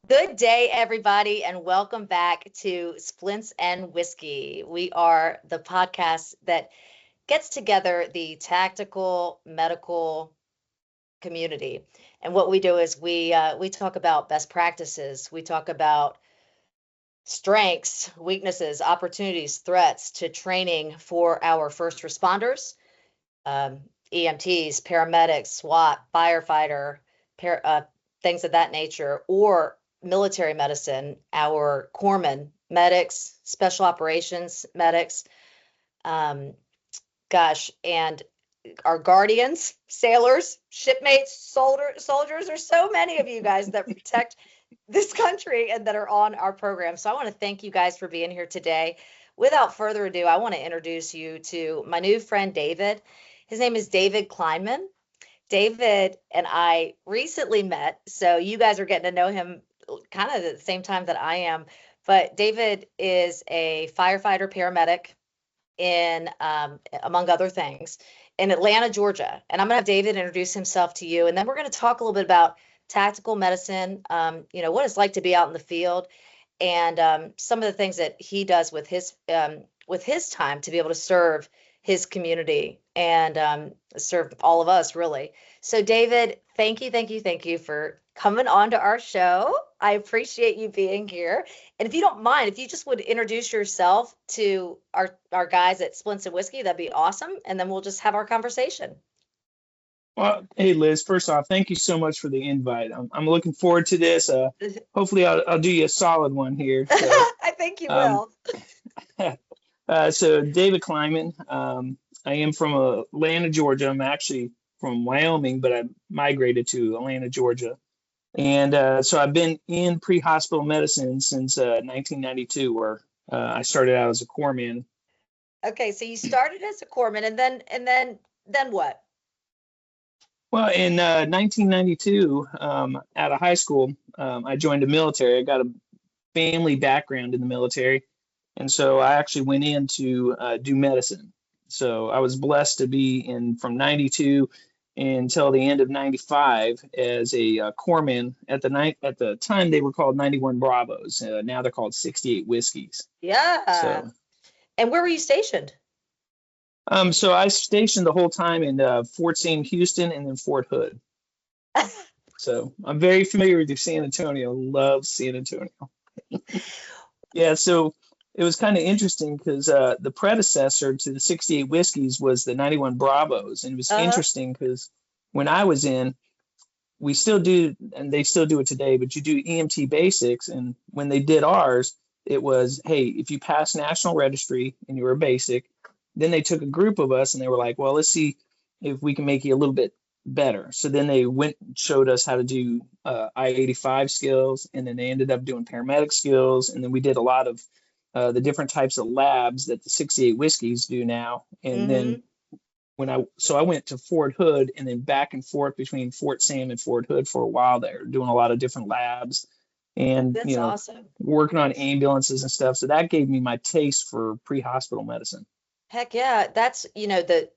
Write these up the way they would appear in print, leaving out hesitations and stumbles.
Good day, everybody, and welcome back to Splints and Whiskey. We are the podcast that gets together the tactical medical community. And what we do is we talk about best practices. We talk about strengths, weaknesses, opportunities, threats to training for our first responders, um, EMTs, paramedics, SWAT, firefighter, par- uh, things of that nature, or military medicine, our corpsmen, medics, special operations medics, um, and our guardians, sailors, shipmates, soldiers. There's so many of you guys that protect this country and that are on our program. So I want to thank you guys for being here today. Without further ado, I want to introduce you to my new friend, David. His name is David Kleiman. David and I recently met, so you guys are getting to know him kind of at the same time that I am. But David is a firefighter paramedic in, among other things, in Atlanta, Georgia. And I'm going to have David introduce himself to you, and then we're going to talk a little bit about tactical medicine, what it's like to be out in the field, and some of the things that he does with his time to be able to serve his community and serve all of us, really. So, David, thank you for coming on to our show. I appreciate you being here. And if you don't mind, if you just would introduce yourself to our guys at Splints and Whiskey, that'd be awesome. And then we'll just have our conversation. Well, hey Liz, first off, thank you so much for the invite. I'm looking forward to this. Hopefully I'll do you a solid one here. So, I think you um, will. so David Kleiman, I am from Atlanta, Georgia. I'm actually from Wyoming, but I migrated to Atlanta, Georgia. And so I've been in pre-hospital medicine since 1992, where I started out as a corpsman. Okay, so you started as a corpsman, and then what? Well, in 1992, out of high school, I joined the military. I got a family background in the military, and so I actually went in to do medicine. So I was blessed to be in from 92 until the end of 95 as a corpsman. At the time, they were called 91 Bravos. Now they're called 68 Whiskeys. Yeah. So And where were you stationed? so I stationed the whole time in Fort Sam Houston and then Fort Hood. So I'm very familiar with your San Antonio. Love San Antonio. Yeah, so it was kind of interesting because the predecessor to the 68 Whiskeys was the 91 Bravos. And it was Uh-huh. interesting because when I was in, we still do, and they still do it today, but you do EMT basics. And when they did ours, it was, hey, if you pass national registry and you were a basic, then they took a group of us and they were like, well, let's see if we can make you a little bit better. So then they went and showed us how to do I-85 skills, and then they ended up doing paramedic skills. And then we did a lot of the different types of labs that the 68 Whiskeys do now. And Mm-hmm. then I went to Fort Hood and then back and forth between Fort Sam and Fort Hood for a while there, doing a lot of different labs and, That's awesome. working on ambulances and stuff. So that gave me my taste for pre-hospital medicine. Heck yeah. That's, the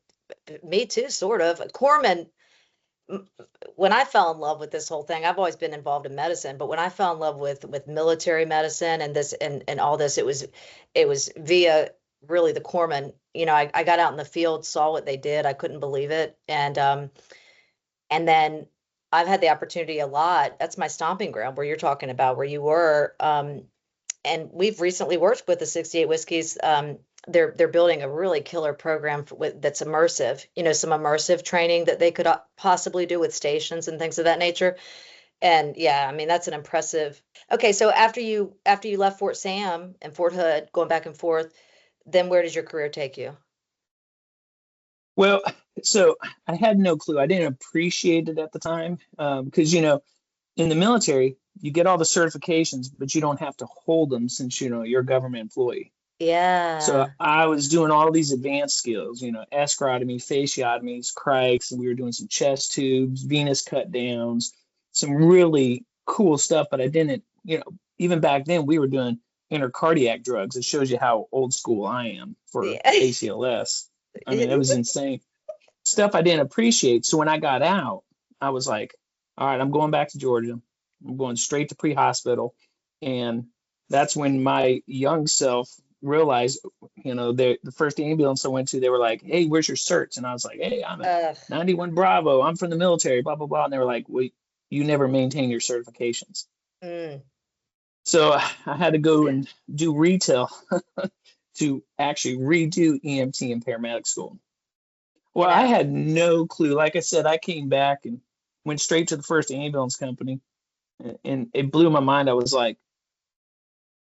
me too, sort of. Corpsman, when I fell in love with this whole thing, I've always been involved in medicine, but when I fell in love with military medicine and this and all this, it was via really the corpsman. I got out in the field, saw what they did. I couldn't believe it. And then I've had the opportunity a lot. That's my stomping ground where you're talking about where you were. And we've recently worked with the 68 Whiskeys. They're building a really killer program that's immersive, some immersive training that they could possibly do with stations and things of that nature. And yeah, I mean, that's an impressive. Okay, so after you left Fort Sam and Fort Hood, going back and forth, then where did your career take you? Well, so I had no clue. I didn't appreciate it at the time because, in the military, you get all the certifications, but you don't have to hold them since, you're a government employee. So Yeah. I was doing all these advanced skills, escharotomy, fasciotomies, crikes, and we were doing some chest tubes, venous cut downs, some really cool stuff. But I didn't, even back then we were doing intercardiac drugs. It shows you how old school I am for Yeah. ACLS. I mean, it was insane stuff I didn't appreciate. So when I got out, I was like, all right, I'm going back to Georgia. I'm going straight to pre-hospital. And that's when my young self realized, the first ambulance I went to, they were like, "Hey, where's your certs?" And I was like, "Hey, I'm a Ugh. 91 Bravo. I'm from the military, blah, blah, blah." And they were like, "Wait, you never maintain your certifications." Mm. So I had to go and do retail to actually redo EMT and paramedic school. Well, I had no clue. Like I said, I came back and went straight to the first ambulance company, and it blew my mind. I was like,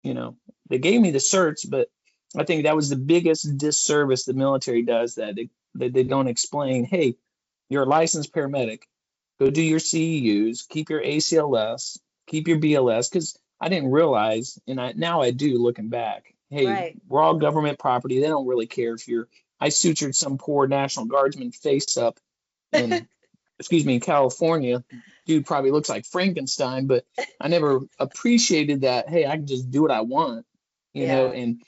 they gave me the certs, but I think that was the biggest disservice the military does, that they don't explain, hey, you're a licensed paramedic. Go do your CEUs, keep your ACLS, keep your BLS, because I didn't realize, and now I do looking back, hey, Right. we're all government property. They don't really care if I sutured some poor National Guardsman face up in, in California. Dude probably looks like Frankenstein, but I never appreciated that, hey, I can just do what I want, Yeah. and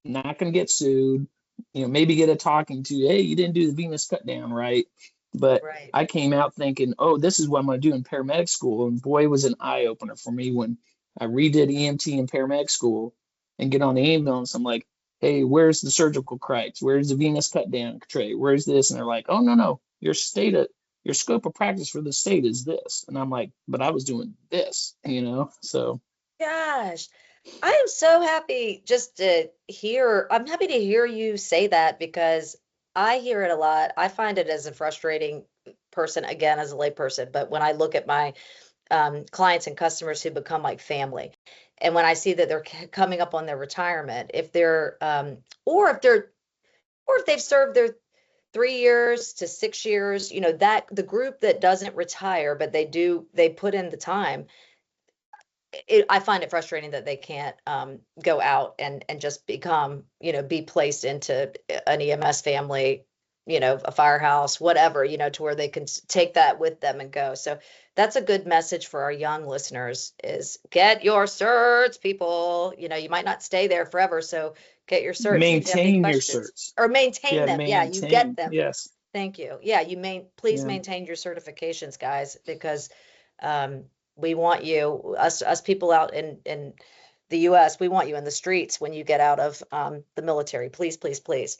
not going to get sued, maybe get a talking to, hey, you didn't do the venous cut down right. But Right. I came out thinking, oh, this is what I'm going to do in paramedic school. And boy, it was an eye opener for me when I redid EMT in paramedic school and get on the ambulance. I'm like, hey, where's the surgical criteria? Where's the venous cut down tray? Where's this? And they're like, oh, no, your scope of practice for the state is this. And I'm like, but I was doing this, so. Gosh, I am so happy just to hear. I'm happy to hear you say that, because I hear it a lot. I find it as a frustrating person, again, as a layperson, but when I look at my clients and customers who become like family, and when I see that they're coming up on their retirement, if they're or if they've served their 3 years to 6 years, that the group that doesn't retire, but they put in the time. I find it frustrating that they can't go out and just become, be placed into an EMS family, a firehouse, whatever, to where they can take that with them and go. So that's a good message for our young listeners, is get your certs, people. You might not stay there forever, so get your certs. And if you have any Maintain your questions, certs. or maintain them. Yeah, you get them. Yes. Thank you. Yeah, please Yeah. maintain your certifications, guys, because we want you, us people out in the US, we want you in the streets when you get out of the military. Please, please, please.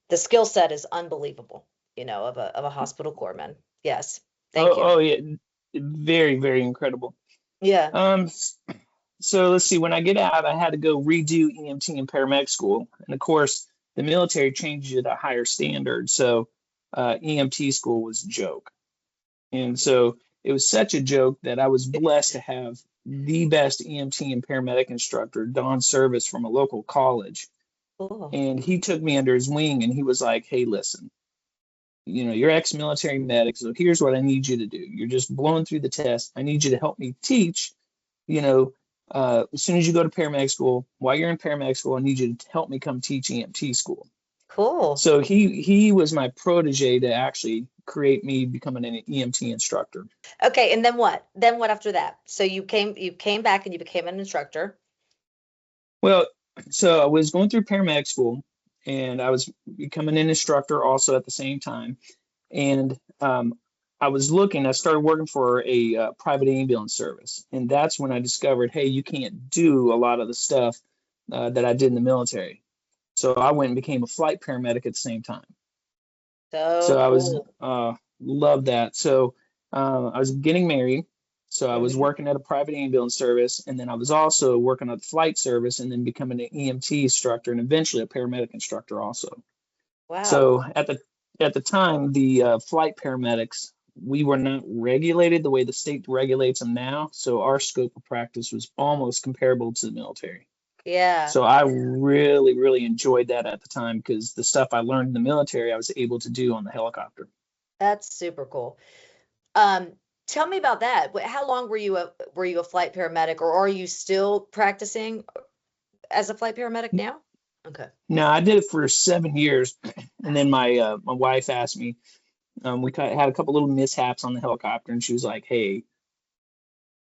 The skill set is unbelievable, of a hospital corpsman. Yes. Thank you. Oh yeah, very, very incredible. Yeah. So let's see. When I get out, I had to go redo EMT and paramedic school, and of course, the military changed it to a higher standard. So EMT school was a joke, and so it was such a joke that I was blessed to have the best EMT and paramedic instructor, Don Service, from a local college. Cool. And he took me under his wing, and he was like, hey, listen, you're ex-military medic, so here's what I need you to do. You're just blowing through the test. I need you to help me teach, as soon as you go to paramedic school, while you're in paramedic school, I need you to help me come teach EMT school. Cool. So he was my protege to actually create me becoming an EMT instructor. Okay, and then what? Then what after that? So you came back and you became an instructor. Well, so I was going through paramedic school, and I was becoming an instructor also at the same time. And I started working for a private ambulance service. And that's when I discovered, hey, you can't do a lot of the stuff that I did in the military. So I went and became a flight paramedic at the same time. So I was loved that. So I was getting married. So I was working at a private ambulance service, and then I was also working at the flight service, and then becoming an EMT instructor, and eventually a paramedic instructor also. Wow. So at the time, the flight paramedics, we were not regulated the way the state regulates them now. So our scope of practice was almost comparable to the military. Yeah. So I really, really enjoyed that at the time, because the stuff I learned in the military, I was able to do on the helicopter. That's super cool. Tell me about that. How long were you a flight paramedic, or are you still practicing as a flight paramedic now? Okay. No, I did it for 7 years, and then my wife asked me. We had a couple little mishaps on the helicopter, and she was like, "Hey,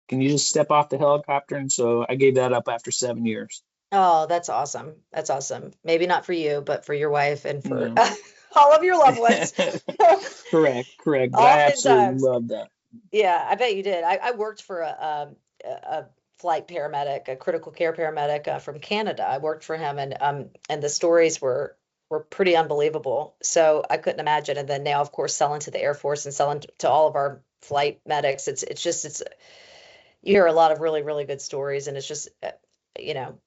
can you just step off the helicopter?" And so I gave that up after 7 years. Oh, that's awesome. That's awesome. Maybe not for you, but for your wife and for all of your loved ones. Correct. But I absolutely love that. Yeah, I bet you did. I worked for a flight paramedic, a critical care paramedic from Canada. I worked for him, and the stories were pretty unbelievable. So I couldn't imagine. And then now, of course, selling to the Air Force and selling to all of our flight medics. It's you hear a lot of really, really good stories, and it's just,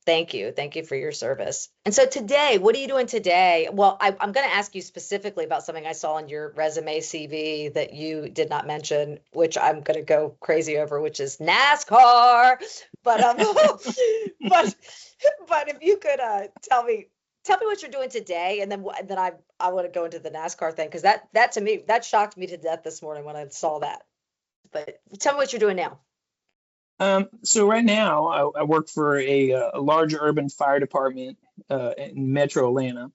thank you for your service. And so today, what are you doing today? Well, I'm going to ask you specifically about something I saw on your resume CV that you did not mention, which I'm going to go crazy over, which is NASCAR. But but if you could tell me what you're doing today, and then I want to go into the NASCAR thing, because that to me, that shocked me to death this morning when I saw that. But tell me what you're doing now. So right now, I work for a large urban fire department in Metro Atlanta,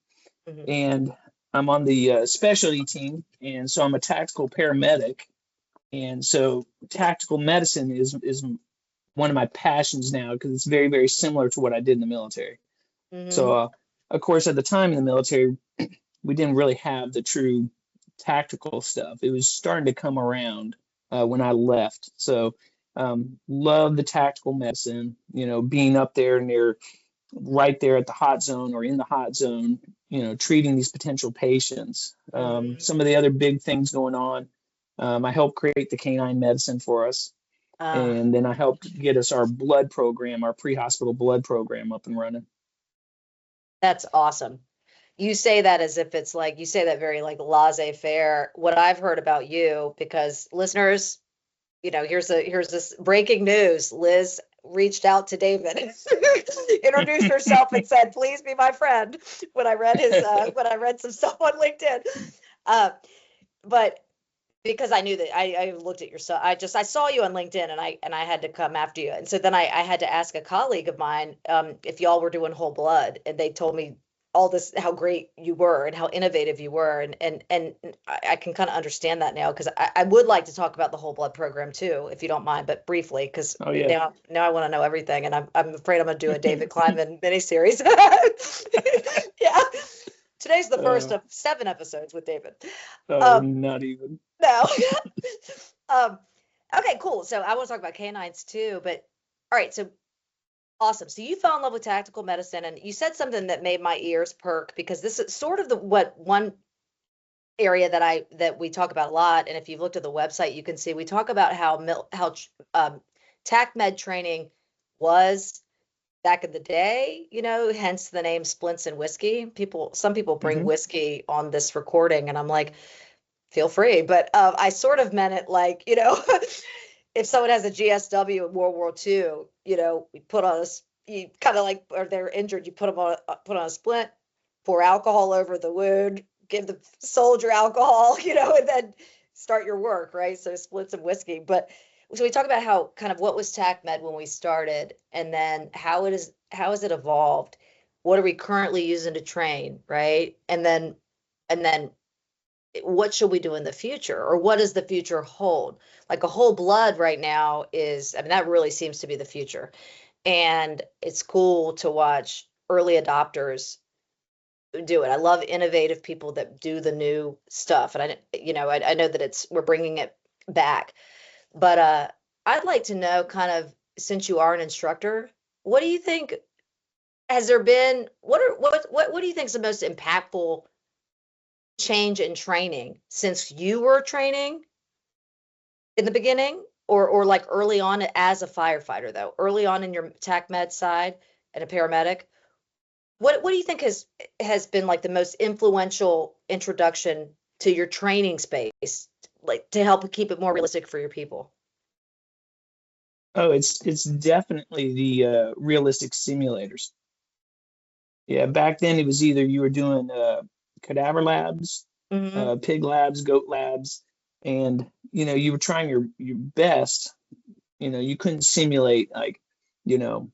Mhm. and I'm on the specialty team, and so I'm a tactical paramedic, and so tactical medicine is one of my passions now because it's very, very similar to what I did in the military. So, Mhm. of course, at the time in the military, we didn't really have the true tactical stuff. It was starting to come around when I left. So, love the tactical medicine, being up there near right there at the hot zone or in the hot zone, treating these potential patients. Mhm. Some of the other big things going on, I helped create the canine medicine for us. Ah, And then I helped get us our blood program, our pre-hospital blood program up and running. that's awesome. You say that as if it's like, you say that very like laissez-faire. What I've heard about you, because listeners, here's this breaking news. Liz reached out to David, introduced herself, and said, "Please be my friend." When I read when I read some stuff on LinkedIn, uh, but because I knew that I looked at your stuff, I saw you on LinkedIn, and I had to come after you, and so then I had to ask a colleague of mine if y'all were doing whole blood, and they told me all this, how great you were and how innovative you were, and I can kind of understand that now, because I would like to talk about the whole blood program too, if you don't mind, but briefly, because Oh yeah. now I want to know everything, and I'm afraid I'm gonna do a David Kleiman miniseries. Yeah, today's the first Uh, of 7 episodes with David. oh, Um, not even. no. um, okay, cool. So I want to talk about canines too, but all right, so awesome. So you fell in love with tactical medicine, and you said something that made my ears perk, because this is sort of the what one area that we talk about a lot. And if you've looked at the website, you can see we talk about how tac med training was back in the day, hence the name Splints and Whiskey. Some people bring Hmm. whiskey on this recording, and I'm like, feel free. But I sort of meant it like, if someone has a GSW in World War II, we put on you kind of like, or they're injured, you put on a splint, pour alcohol over the wound, give the soldier alcohol, and then start your work, right? So splits and whiskey. But so we talk about how kind of what was TAC Med when we started, and then how has it evolved? What are we currently using to train, right? And then what should we do in the future, or what does the future hold? Like a whole blood right now is, I mean, that really seems to be the future, and it's cool to watch early adopters do it. I love innovative people that do the new stuff, and I know that we're bringing it back, but I'd like to know, kind of, since you are an instructor, what do you think, has there been, what do you think is the most impactful change in training since you were training in the beginning, or like early on as a firefighter, though, early on in your tac med side and a paramedic? What do you think has been like the most influential introduction to your training space, like to help keep it more realistic for your people? Oh, it's definitely the realistic simulators. Yeah, back then it was either you were doing cadaver labs, Hmm. pig labs, goat labs, and you were trying your best. You couldn't simulate like you know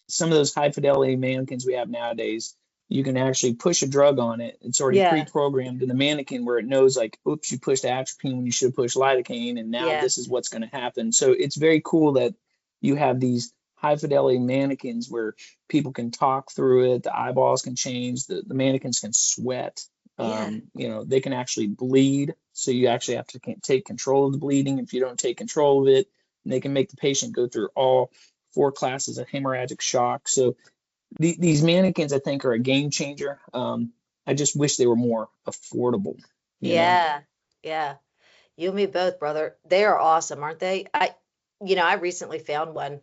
some of those high fidelity mannequins we have nowadays. You can actually push a drug on it. It's already Yeah, pre-programmed in the mannequin where it knows like, oops, you pushed atropine when you should have pushed lidocaine, and now yeah, this is what's going to happen. So it's very cool that you have these high fidelity mannequins where people can talk through it, the eyeballs can change, the mannequins can sweat, yeah. they can actually bleed. So you actually have to take control of the bleeding. If you don't take control of it, they can make the patient go through all 4 classes of hemorrhagic shock. So these mannequins, I think, are a game changer. I just wish they were more affordable, you know? Yeah. Yeah. You and me both, brother. They are awesome, aren't they? I recently found one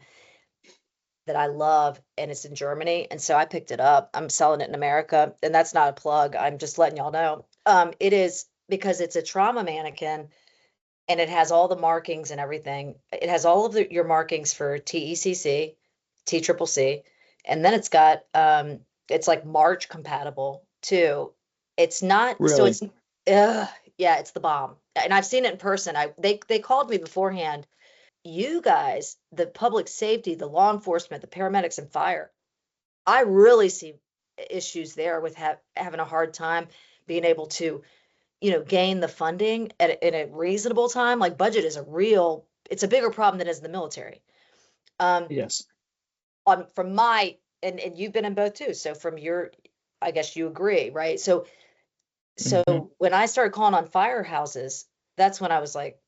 that I love, and it's in Germany, and so I picked it up. I'm selling it in America, and that's not a plug. I'm just letting y'all know. It is because it's a trauma mannequin, and it has all the markings and everything. It has all of your markings for TECC, TCCC, and then it's like March compatible too. It's not so Really? it's yeah, it's the bomb. And I've seen it in person. They called me beforehand. You guys, the public safety, the law enforcement, the paramedics and fire, I really see issues there with having a hard time being able to, gain the funding in a reasonable time. Like budget is it's a bigger problem than it is in the military. Um, Yes. from my, and you've been in both too. So from I guess you agree, right? So Hmm. when I started calling on firehouses, that's when I was like,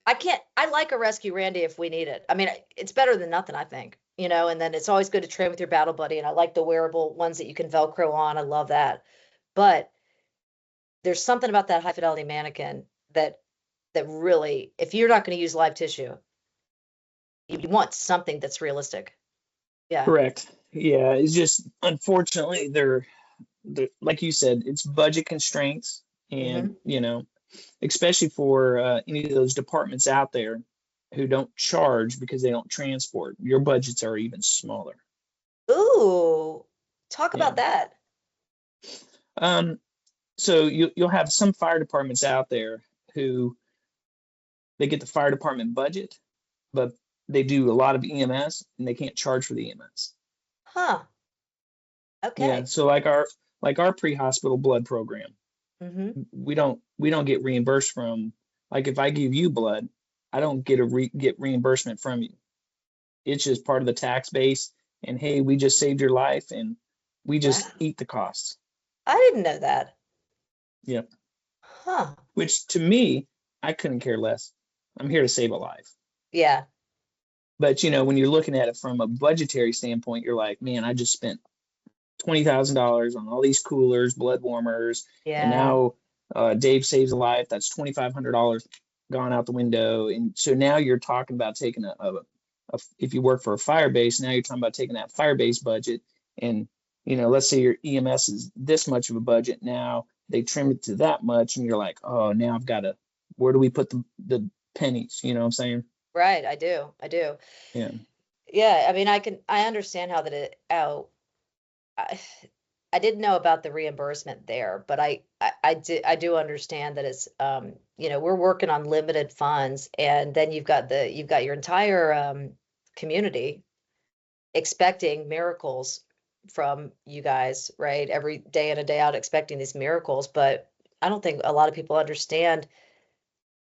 I like a rescue Randy if we need it. I mean, it's better than nothing, I think, and then it's always good to train with your battle buddy. And I like the wearable ones that you can Velcro on. I love that. But there's something about that high fidelity mannequin that really, if you're not going to use live tissue, you want something that's realistic. Yeah. Correct. Yeah, it's just unfortunately they're like you said, it's budget constraints, and Hmm. especially for any of those departments out there who don't charge because they don't transport, your budgets are even smaller. Ooh, talk Yeah. about that. Um, so you'll have some fire departments out there who they get the fire department budget, but they do a lot of EMS and they can't charge for the EMS. Huh. Yeah, Okay. so like our pre-hospital blood program, Hmm. we don't get reimbursed from, like if I give you blood, I don't get reimbursement from you. It's just part of the tax base, and hey, we just saved your life and we Wow. just eat the costs. I didn't know that. Yeah. Huh. Which to me, I couldn't care less. I'm here to save a life. Yeah. But when you're looking at it from a budgetary standpoint, you're like, man, I just spent $20,000 on all these coolers, blood warmers, and Yeah. now Dave saves a life. That's $2,500 gone out the window. And so now you're talking about taking if you work for a fire base, now you're talking about taking that fire base budget and let's say your EMS is this much of a budget. Now they trim it to that much, and you're like, oh, now I've got to. Where do we put the pennies? You know what I'm saying? Right. I do. I do. Yeah. Yeah. I mean, I understand how that I, I didn't know about the reimbursement there, but I do understand that it's, we're working on limited funds, and then you've got your entire, community expecting miracles from you guys, right? Every day in and day out, expecting these miracles. But I don't think a lot of people understand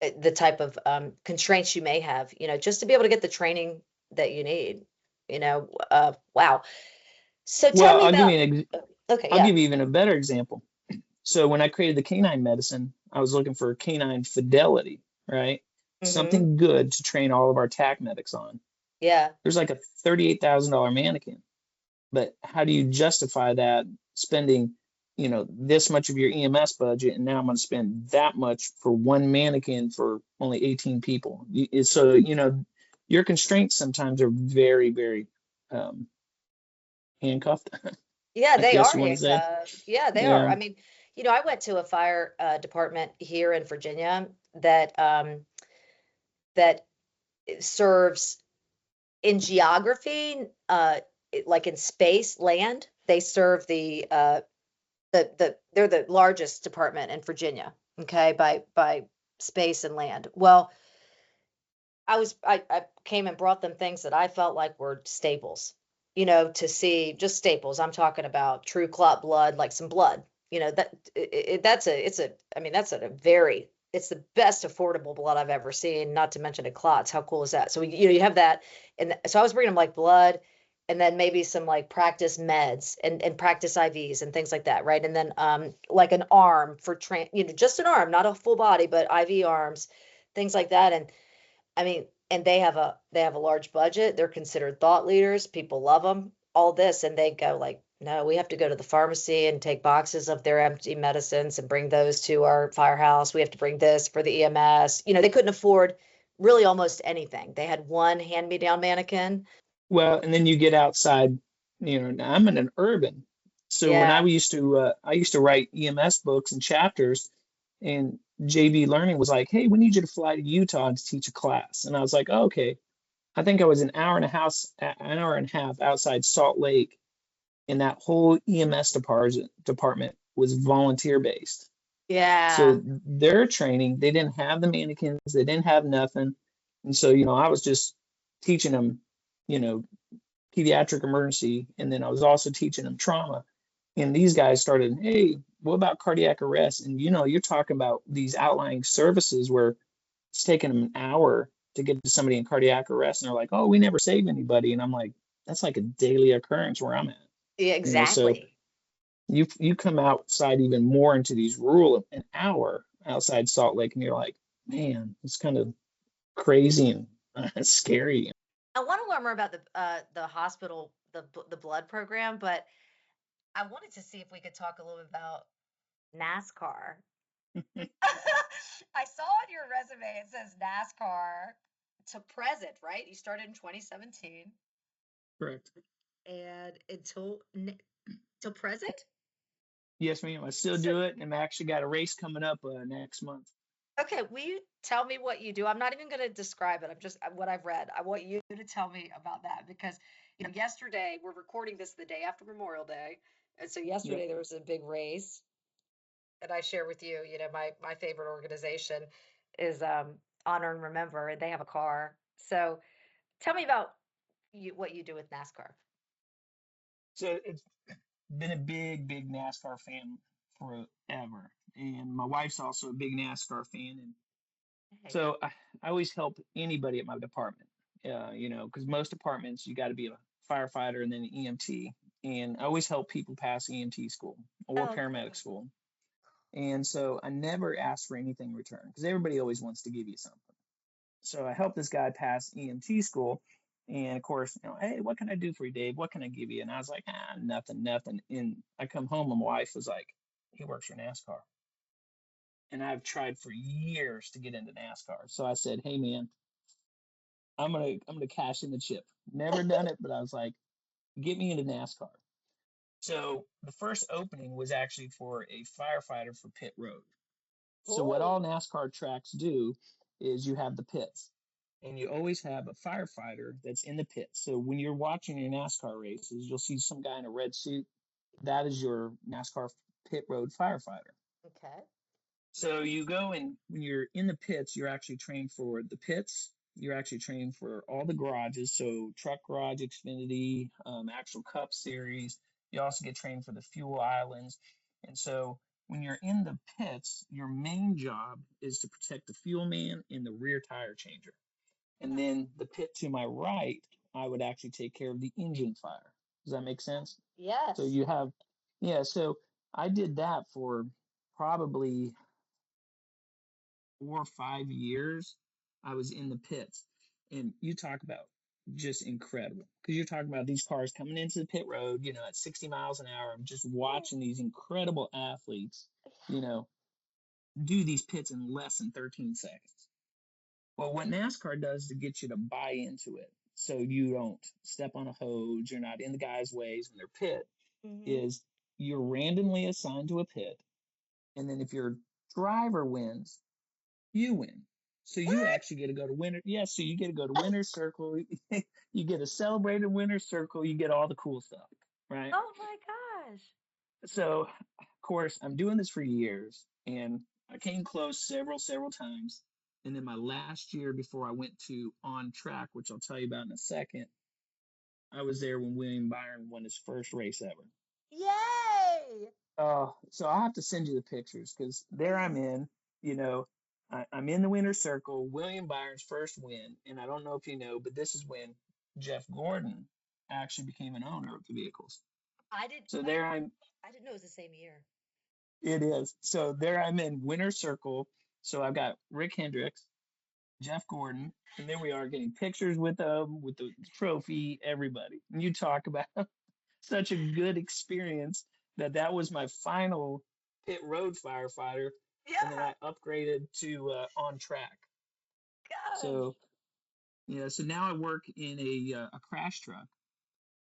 the type of constraints you may have, just to be able to get the training that you need, wow. So tell Well, me I'll give about, you an okay, I'll yeah. give you even a better example. So when I created the canine medicine, I was looking for canine fidelity, right? Mm-hmm. Something good to train all of our TAC medics on. Yeah. There's like a $38,000 mannequin, but how do you justify that spending, this much of your EMS budget, and now I'm going to spend that much for one mannequin for only 18 people? So, your constraints sometimes are very, very handcuffed, Yeah, I they guess are you want to say. handcuffed. Yeah, they are. Yeah. I mean, I went to a fire department here in Virginia that serves in geography, like in space, land. They serve they're the largest department in Virginia, okay, by space and land. Well, I came and brought them things that I felt like were staples, to see, just staples. I'm talking about true clot blood, like some blood, I mean, it's the best affordable blood I've ever seen, not to mention it clots. How cool is that? So you have that. And so I was bringing them like blood, and then maybe some like practice meds and practice IVs and things like that, right? And then like an arm for just an arm, not a full body, but IV arms, things like that. And I mean, and they have a large budget. They're considered thought leaders. People love them. All this, and they go like, no, we have to go to the pharmacy and take boxes of their empty medicines and bring those to our firehouse. We have to bring this for the EMS. They couldn't afford really almost anything. They had one hand-me-down mannequin. Well, and then you get outside, now I'm in an urban. So when Yeah. I used to write EMS books and chapters, and JV Learning was like, hey, we need you to fly to Utah to teach a class. And I was like, oh, okay. I think I was an hour and a half outside Salt Lake, and that whole EMS department was volunteer based. Yeah. So their training, they didn't have the mannequins, they didn't have nothing. And so, I was just teaching them, you know, pediatric emergency, and then I was also teaching them trauma. And these guys started, hey, what about cardiac arrest? And you're talking about these outlying services where it's taking them an hour to get to somebody in cardiac arrest, and they're like, oh, we never save anybody. And I'm like, that's like a daily occurrence where I'm at. Yeah, So exactly. you come outside even more into these rural, an hour outside Salt Lake, and you're like, man, it's kind of crazy and scary. I want to learn more about the hospital, the blood program, but I wanted to see if we could talk a little bit about NASCAR. I saw on your resume it says NASCAR to present, right? You started in 2017 Correct. and till present. Yes, ma'am. I still So, do it, and I actually got a race coming up next month. okay, will you tell me what you do? I'm not even going to describe it. I'm just what I've read. I want you to tell me about that because, yesterday we're recording this the day after Memorial Day. And so Yep. yesterday there was a big race. And I share with you, my favorite organization is Honor and Remember, and they have a car. So tell me about what you do with NASCAR. So it's been a big, big NASCAR fan forever, and my wife's also a big NASCAR fan, and Hey. so I always help anybody at my department. Because most departments you got to be a firefighter and then an EMT, and I always help people pass EMT school or Oh, paramedic cool. school. And so I never ask for anything in return because everybody always wants to give you something. So I helped this guy pass EMT school. And of course, hey, what can I do for you, Dave? What can I give you? And I was like, nothing, nothing. And I come home and my wife was like, he works for NASCAR. And I've tried for years to get into NASCAR. So I said, hey man, I'm gonna cash in the chip. Never done it, but I was like, get me into NASCAR. So the first opening was actually for a firefighter for pit road. So what Cool. all NASCAR tracks do is you have the pits, and you always have a firefighter that's in the pit. So when you're watching your NASCAR races, you'll see some guy in a red suit. That is your NASCAR pit road firefighter. Okay. So you go, and when you're in the pits, you're actually trained for the pits. You're actually trained for all the garages. So truck garage, Xfinity, actual Cup Series. You also get trained for the fuel islands. And so when you're in the pits, your main job is to protect the fuel man and the rear tire changer. And then the pit to my right, I would actually take care of the engine fire. Does that make sense? So Yes. you have, yeah. So I did that for probably 4 or 5 years. I was in the pits, and you talk about just incredible because you're talking about these cars coming into the pit road, at 60 miles an hour. I'm just watching these incredible athletes, you know, do these pits in less than 13 seconds. Well, what NASCAR does to get you to buy into it, so you don't step on a hose, you're not in the guy's ways when they're pit, Mm-hmm. is you're randomly assigned to a pit, and then if your driver wins, you win. So you What? actually get to go to winner. Yeah, so you get to go to winner's circle. You get a celebrated winner's circle. You get all the cool stuff, right? Oh my gosh. So, of course, I'm doing this for years, and I came close several times. And then my last year before I went to on track, which I'll tell you about in a second, I was there when William Byron won his first race ever. Yay! So I'll have to send you the pictures because there I'm Please. in, you know, I'm in the winner's circle, William Byron's first win. And I don't know if you know, but this is when Jeff Gordon actually became an owner of the vehicles. I did. So Wow. there I'm. I didn't know it was the same year. It is. So there I'm in winner circle. So I've got Rick Hendricks, Jeff Gordon, and there we are getting pictures with them, with the trophy, everybody. And you talk about such a good experience that was my final pit road firefighter, and then Yeah. I upgraded to on track. Gosh. So yeah, so now I work in a crash truck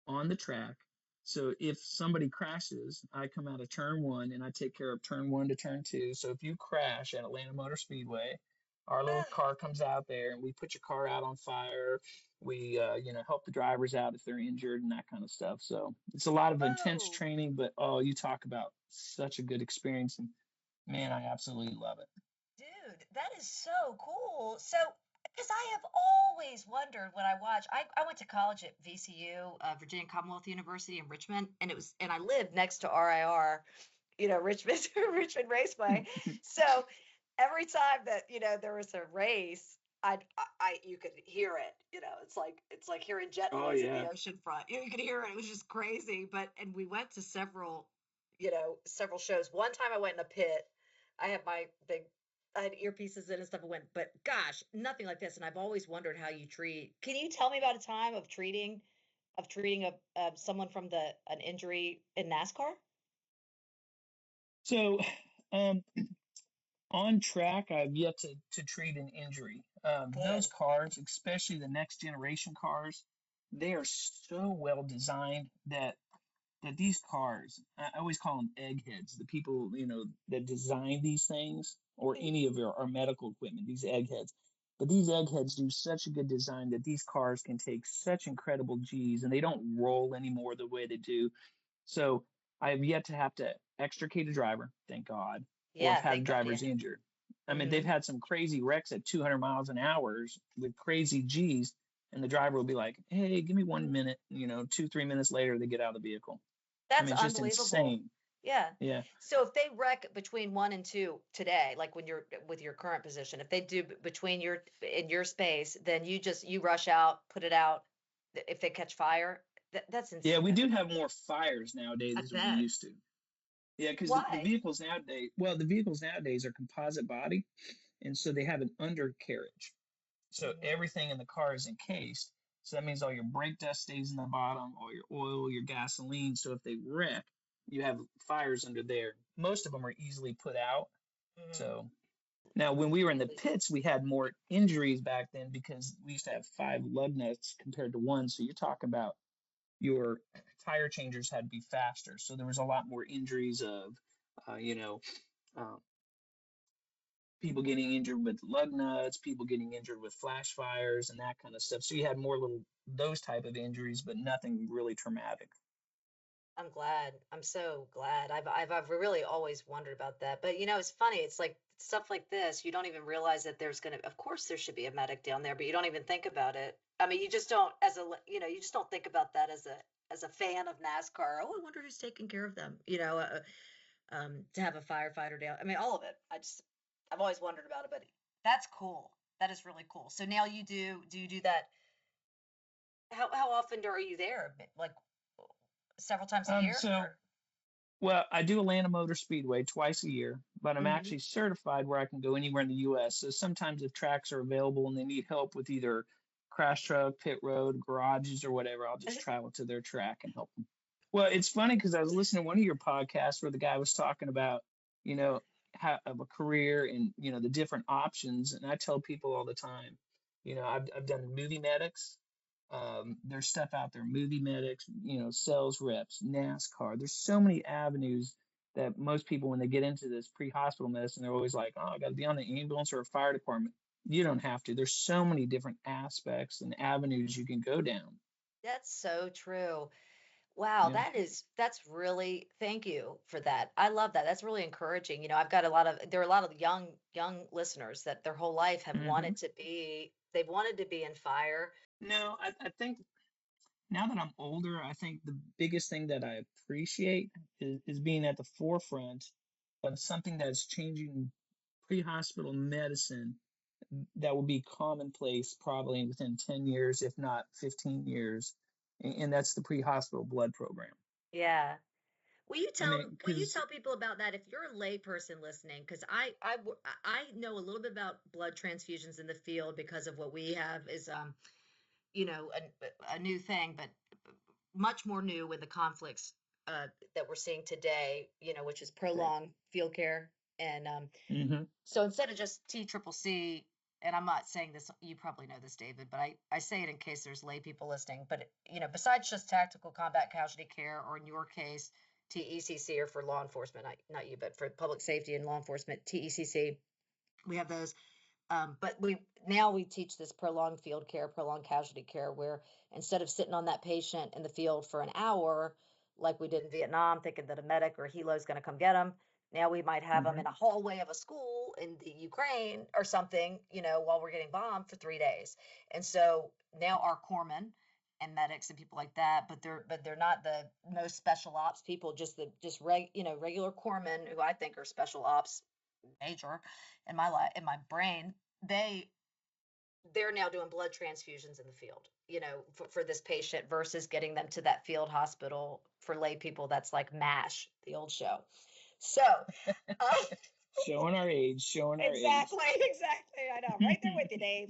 on the track. So if somebody crashes, I come out of turn one and I take care of turn one to turn two. So if you crash at Atlanta Motor Speedway, our little car comes out there and we put your car out on fire. We, help the drivers out if they're injured and that kind of stuff. So it's a lot of intense Whoa. training, but oh, you talk about such a good experience. And man, I absolutely love it. Dude, that is so cool. So, because I have always wondered when I watch, I went to college at VCU, Virginia Commonwealth University in Richmond, and I lived next to RIR, Richmond, Richmond Raceway. So every time that, there was a race, you could hear it, it's like hearing jet Oh, noise at yeah. the ocean front. You could hear it. It was just crazy. And we went to several shows. One time I went in a pit. I had my big I had earpieces in and stuff. I went, but gosh, nothing like this. And I've always wondered how you treat. Can you tell me about a time of treating someone from an injury in NASCAR? So, um, on track, I've yet to treat an injury. Those Good. cars, especially the next generation cars, they are so well designed that these cars, I always call them eggheads. The people, that design these things or any of our medical equipment, these eggheads. But these eggheads do such a good design that these cars can take such incredible G's and they don't roll anymore the way they do. So I have yet to have to extricate a driver, thank God, or have Yeah, had thank God. drivers Yeah. injured. I mean, they've Hmm. had some crazy wrecks at 200 miles an hour with crazy G's, and the driver will be like, "Hey, give me 1 minute." 2, 3 minutes later, they get out of the vehicle. I That's mean, it's just unbelievable. insane. Yeah. Yeah. So if they wreck between 1 and 2 today, like when you're with your current position, if they do between in your space, then you rush out, put it out. If they catch fire, that's Yeah, insane. we do have more fires nowadays I as we bet. used to. Yeah, because the Why? vehicles nowadays are composite body, and so they have an undercarriage. So Mhm. everything in the car is encased. So that means all your brake dust stays in the bottom, all your oil, your gasoline. So if they wreck, you have fires under there. Most of them are easily put out. Mhm. So now when we were in the pits, we had more injuries back then because we used to have 5 lug nuts compared to one. So you're talking about your tire changers had to be faster. So there was a lot more injuries of, uh, you know, um, people getting injured with lug nuts, people getting injured with flash fires and that kind of stuff. So you had more little those type of injuries, but nothing really traumatic. I'm glad. I'm so glad. I've really always wondered about that. But it's funny. It's like stuff like this. You don't even realize that of course there should be a medic down there, but you don't even think about it. I mean, you just don't you just don't think about that as a fan of NASCAR. Oh, I wonder who's taking care of them. To have a firefighter down. I mean, all of it. I've always wondered about it, but that's cool. That is really cool. So now do you do that? How often are you there? Like several times a Um, year so or? well, I do Atlanta Motor Speedway twice a year, but I'm Mhm. actually certified where I can go anywhere in the U.S. So sometimes if tracks are available and they need help with either crash truck, pit road, garages, or whatever, I'll just travel to their track and help them. Well, it's funny because I was listening to one of your podcasts where the guy was talking about, you know, how of a career and the different options, and I tell people all the time, I've done movie medics. There's stuff out there, movie medics, sales reps, NASCAR. There's so many avenues that most people, when they get into this pre-hospital medicine, they're always like, oh, I got to be on the ambulance or a fire department. You don't have to. There's so many different aspects and avenues you can go down. That's so true. Wow, Yeah. that's really, thank you for that. I love that. That's really encouraging. There are a lot of young listeners that their whole life Hmm. they've wanted to be in fire. No, I think now that I'm older, I think the biggest thing that I appreciate is being at the forefront of something that's changing pre-hospital medicine that will be commonplace probably within 10 years, if not 15 years. and that's the pre-hospital blood program. Yeah. Will you And tell then will you because tell people about that if you're a lay person listening? Because I know a little bit about blood transfusions in the field because of what we have is a new thing, but much more new with the conflicts that we're seeing today, which is prolonged field care. And so instead of just TCCC, and I'm not saying this, you probably know this, David, but I say it in case there's lay people listening. But besides just tactical combat casualty care, or in your case, TECC, or for law enforcement, not you, but for public safety and law enforcement, TECC, we have those. But we teach this prolonged field care, prolonged casualty care, where instead of sitting on that patient in the field for an hour, like we did in Vietnam, thinking that a medic or helo is going to come get them, now we might have them in a hallway of a school in the Ukraine or something, while we're getting bombed for 3 days. And so now our corpsmen and medics and people like that, but they're not the most special ops people, regular corpsmen who I think are special ops major in my life, in my brain. They're now doing blood transfusions in the field, for this patient, versus getting them to that field hospital. For lay people, that's like MASH, the old show. So showing our age. exactly, I know, right there with you, Dave.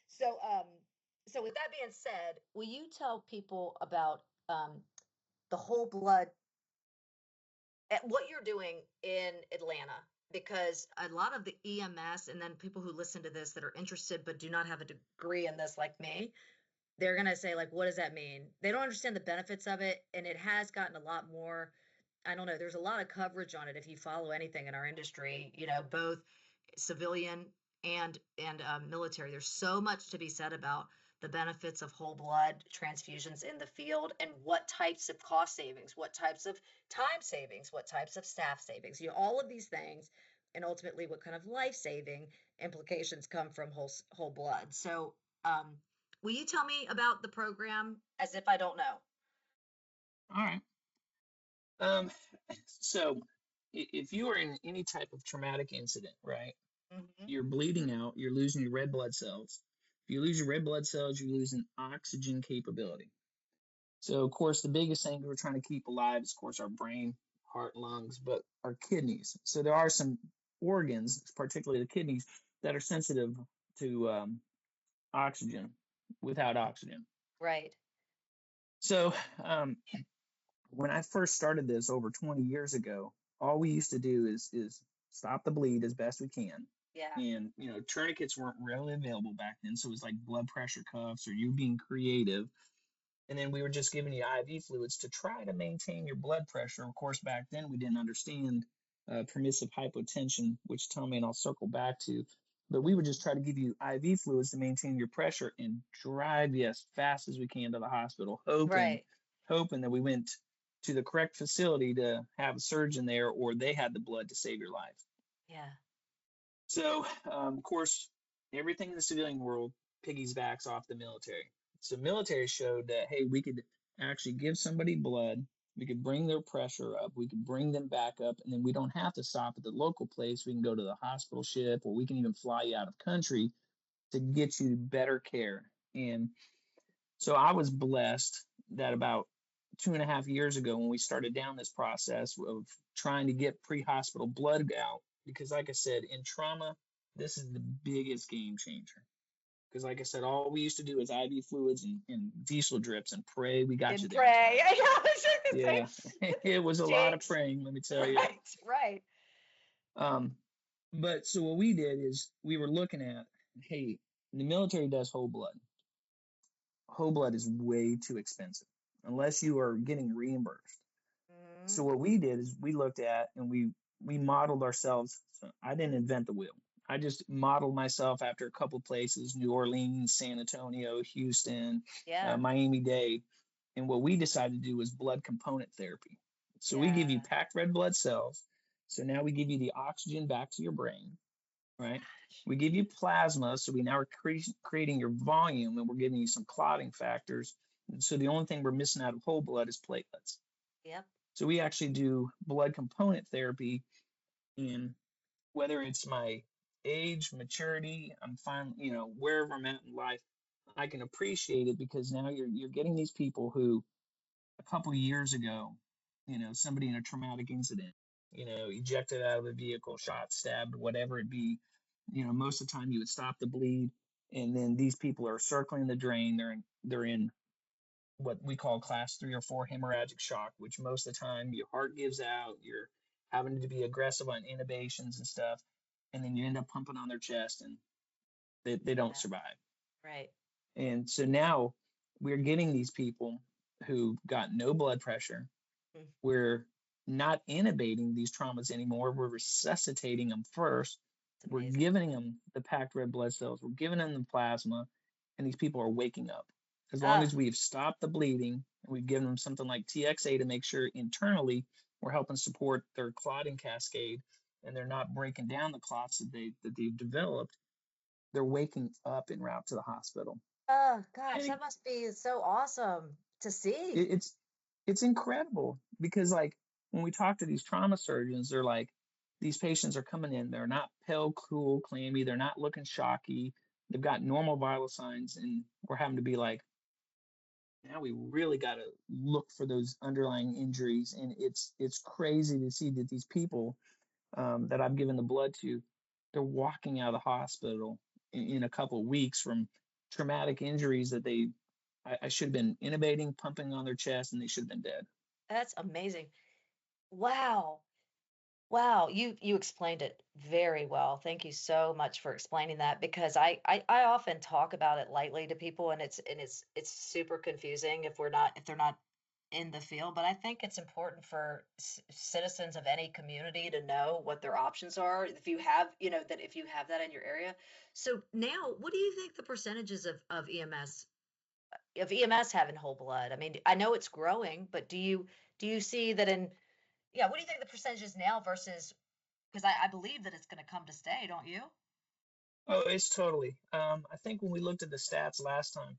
So with that being said, will you tell people about the whole blood, what you're doing in Atlanta? Because a lot of the EMS, and then people who listen to this that are interested but do not have a degree in this like me, they're going to say, like, what does that mean? They don't understand the benefits of it. And it has gotten a lot more, I don't know, there's a lot of coverage on it if you follow anything in our industry, both civilian and military. There's so much to be said about the benefits of whole blood transfusions in the field, and what types of cost savings, what types of time savings, what types of staff savings, all of these things, and ultimately what kind of life-saving implications come from whole blood. So will you tell me about the program as if I don't know? All right. So if you are in any type of traumatic incident, right, you're bleeding out, you're losing your red blood cells. If you lose your red blood cells, you're losing oxygen capability. So, of course, the biggest thing we're trying to keep alive is, of course, our brain, heart, lungs, but our kidneys. So there are some organs, particularly the kidneys, that are sensitive to oxygen, without oxygen. Right. So when I first started this over 20 years ago, all we used to do is stop the bleed as best we can. Yeah. And, tourniquets weren't readily available back then. So it was like blood pressure cuffs or you being creative. And then we were just giving you IV fluids to try to maintain your blood pressure. Of course, back then we didn't understand permissive hypotension, which Tommy and I'll circle back to. But we would just try to give you IV fluids to maintain your pressure and drive you as fast as we can to the hospital, Right. hoping that we went to the correct facility to have a surgeon there, or they had the blood to save your life. Yeah. So, of course, everything in the civilian world piggybacks off the military. So military showed that, hey, we could actually give somebody blood, we could bring their pressure up, we could bring them back up, and then we don't have to stop at the local place. We can go to the hospital ship, or we can even fly you out of country to get you better care. And so I was blessed that about 2.5 years ago, when we started down this process of trying to get pre-hospital blood out, because like I said, in trauma, this is the biggest game changer. Because like I said, all we used to do is IV fluids and diesel drips and pray we got you And there in pray. time. Yeah. It was a lot of praying, let me tell you. Right. But so what we did is we were looking at, hey, the military does whole blood. Whole blood is way too expensive unless you are getting reimbursed. So what we did is we looked at and we modeled ourselves. So I didn't invent the wheel. I just modeled myself after a couple of places: New Orleans, San Antonio, Houston, Yeah. Miami-Dade. And what we decided to do was blood component therapy. So we give you packed red blood cells. So now we give you the oxygen back to your brain, right? We give you plasma. So we now are creating your volume, and we're giving you some clotting factors. And so the only thing we're missing out of whole blood is platelets. Yep. So we actually do blood component therapy, and whether it's my age, maturity, I'm fine, wherever I'm at in life, I can appreciate it because now you're getting these people who a couple of years ago, somebody in a traumatic incident, ejected out of a vehicle, shot, stabbed, whatever it be, most of the time you would stop the bleed, and then these people are circling the drain. They're in what we call class 3 or 4 hemorrhagic shock, which most of the time your heart gives out, you're having to be aggressive on intubations and stuff, and then you end up pumping on their chest and they don't Yeah. survive. Right. And so now we're getting these people who got no blood pressure. Mm. We're not intubating these traumas anymore. We're resuscitating them first. It's We're amazing. giving them the packed red blood cells. We're giving them the plasma, and these people are waking up. As long Ah, as we've stopped the bleeding and we've given them something like TXA to make sure internally we're helping support their clotting cascade and they're not breaking down the clots that they've developed, they're waking up en route to the hospital. oh gosh, And that must be so awesome to see. it, it's it's incredible because like when we talk to these trauma surgeons, they're like, these patients are coming in, they're not pale, cool, clammy, they're not looking shocky, they've got normal vital signs, and we're having to be like, now we really got to look for those underlying injuries. And it's crazy to see that these people that I've given the blood to, they're walking out of the hospital in a couple of weeks from traumatic injuries that I should have been intubating, pumping on their chest, and they should have been dead. That's amazing. Wow. Wow, you explained it very well. Thank you so much for explaining that because I often talk about it lightly to people and it's super confusing if they're not in the field, but I think it's important for citizens of any community to know what their options are if you have, that if you have that in your area. So now, what do you think the percentages of EMS having whole blood? I mean, I know it's growing, but do you see that in yeah, what do you think the percentage is now versus because I believe that it's going to come to stay, don't you? Oh, it's totally. I think when we looked at the stats last time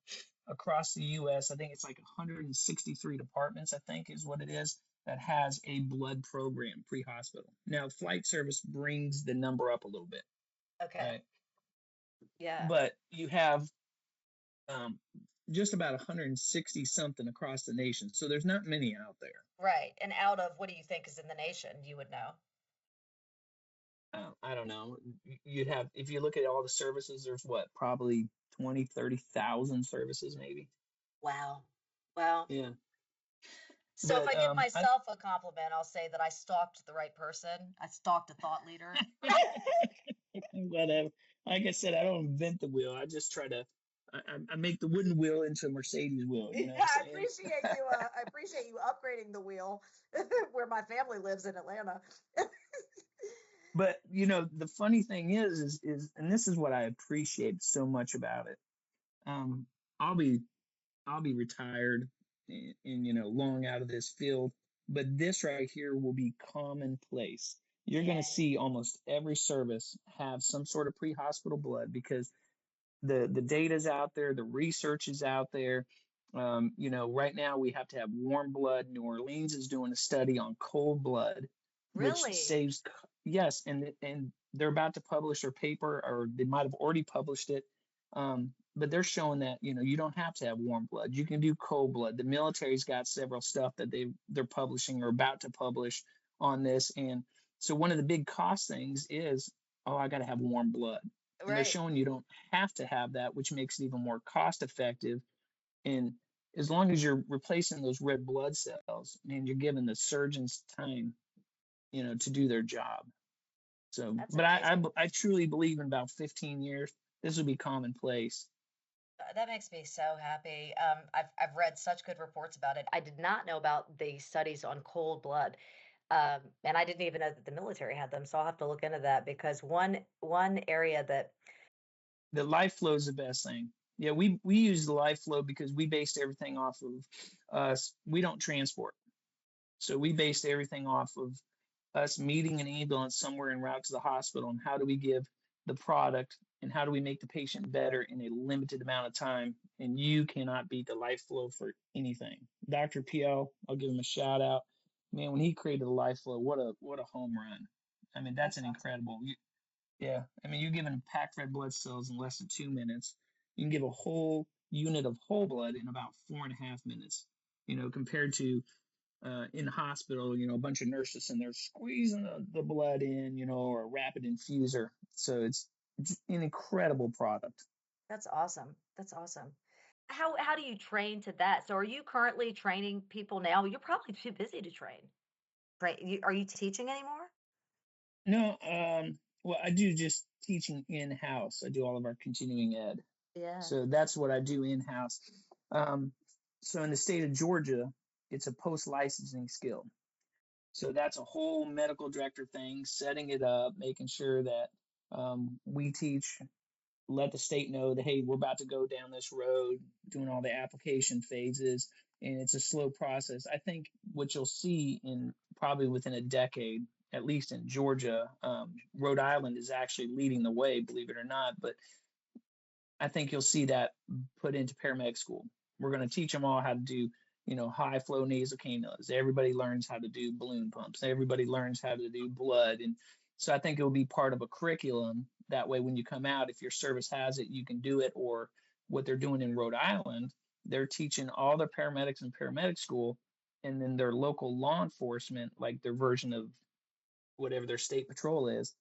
across the U.S., I think it's like 163 departments, I think is what it is, that has a blood program pre-hospital. Now, flight service brings the number up a little bit, Okay. right? Yeah. But you have um, just about 160 something across the nation. So there's not many out there. Right. And out of what do you think is in the nation? You would know. I don't know. You'd have, if you look at all the services, there's what, probably 20, 30,000 services maybe. Wow. Well, Yeah. so if But I give myself a compliment, I'll say that I stalked the right person. I stalked a thought leader. whatever. Like I said, I don't invent the wheel. I just try to, I make the wooden wheel into a Mercedes wheel. You Yeah, know what I'm I saying? appreciate you. I appreciate you upgrading the wheel where my family lives in Atlanta. But the funny thing is, and this is what I appreciate so much about it. Um, I'll be I'll be retired and long out of this field, but this right here will be commonplace. You're going to Yeah. see almost every service have some sort of pre-hospital blood because the data's out there, the research is out there. Right now we have to have warm blood. New Orleans is doing a study on cold blood, which Really? saves. Yes, and they're about to publish their paper, or they might have already published it. But they're showing that you don't have to have warm blood. You can do cold blood. The military's got several stuff that they're publishing or about to publish on this, and so one of the big cost things is, oh, I got to have warm blood, and they're Right. showing you don't have to have that, which makes it even more cost effective. And as long as you're replacing those red blood cells, and you're giving the surgeons time, to do their job. So, That's but I, amazing. I, I truly believe in about 15 years, this will be commonplace. That makes me so happy. I've read such good reports about it. I did not know about the studies on cold blood, and I didn't even know that the military had them. So I'll have to look into that because one area that The life flow is the best thing. Yeah, we use the life flow because we based everything off of us. We don't transport. So we based everything off of us meeting an ambulance somewhere en route to the hospital, and how do we give the product and how do we make the patient better in a limited amount of time. And you cannot beat the life flow for anything. Dr. PL, I'll give him a shout out. Man, when he created the life flow, what a home run. I mean, that's that's an awesome. incredible. Yeah, I mean, you're giving packed red blood cells in less than 2 minutes. You can give a whole unit of whole blood in about 4.5 minutes, compared to in the hospital, a bunch of nurses and they're squeezing the blood in, or a rapid infuser. So it's an incredible product. That's awesome. That's awesome. How do you train to that? So are you currently training people now? You're probably too busy to train. Right. Are you teaching anymore? No, well, I do just teaching in-house. I do all of our continuing ed. Yeah. So that's what I do in-house. So in the state of Georgia, it's a post-licensing skill. So that's a whole medical director thing, setting it up, making sure that we teach, let the state know that, hey, we're about to go down this road, doing all the application phases, and it's a slow process. I think what you'll see in probably within a decade, at least in Georgia, Rhode Island is actually leading the way, believe it or not, but I think you'll see that put into paramedic school. We're going to teach them all how to do, high flow nasal cannulas. Everybody learns how to do balloon pumps. Everybody learns how to do blood. And so I think it will be part of a curriculum. That way, when you come out, if your service has it, you can do it. Or what they're doing in Rhode Island, they're teaching all their paramedics in paramedic school, and then their local law enforcement, like their version of whatever their state patrol is,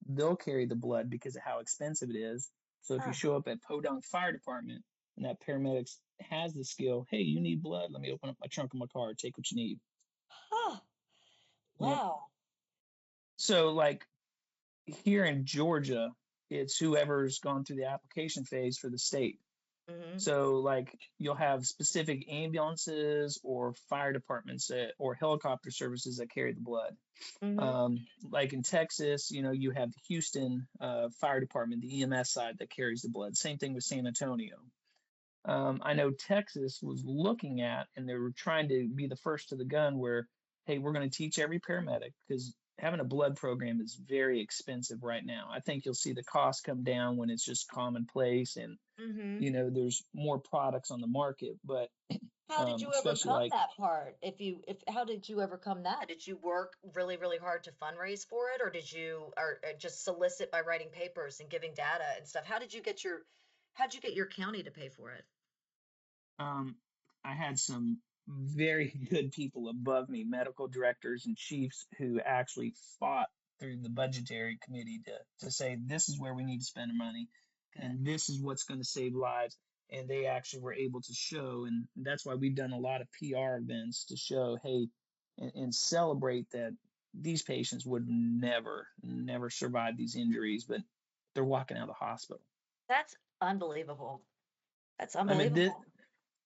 they'll carry the blood because of how expensive it is. So if you Huh. show up at Podunk Fire Department and that paramedic has the skill, hey, you need blood? Let me open up my trunk of my car, take what you need. Huh. Yep. Wow. So like here in Georgia, it's whoever's gone through the application phase for the state. Hmm. So like you'll have specific ambulances or fire departments or helicopter services that carry the blood. Hmm. Like in Texas, you have the Houston Fire Department, the EMS side that carries the blood. Same thing with San Antonio. I know Texas was looking at, and they were trying to be the first to the gun where, hey, we're going to teach every paramedic because having a blood program is very expensive right now. I think you'll see the cost come down when it's just commonplace and, Hmm. there's more products on the market. But How did you especially overcome like, that part? If how did you overcome that? Did you work really, really hard to fundraise for it, or did you or just solicit by writing papers and giving data and stuff? How'd you get your county to pay for it? Um, I had some very good people above me, medical directors and chiefs, who actually fought through the budgetary committee to say this is where we need to spend our money Good. and this is what's going to save lives. And they actually were able to show, and that's why we've done a lot of PR events to show, hey, and celebrate that these patients would never, never survive these injuries, but they're walking out of the hospital. That's unbelievable. That's I mean, unbelievable.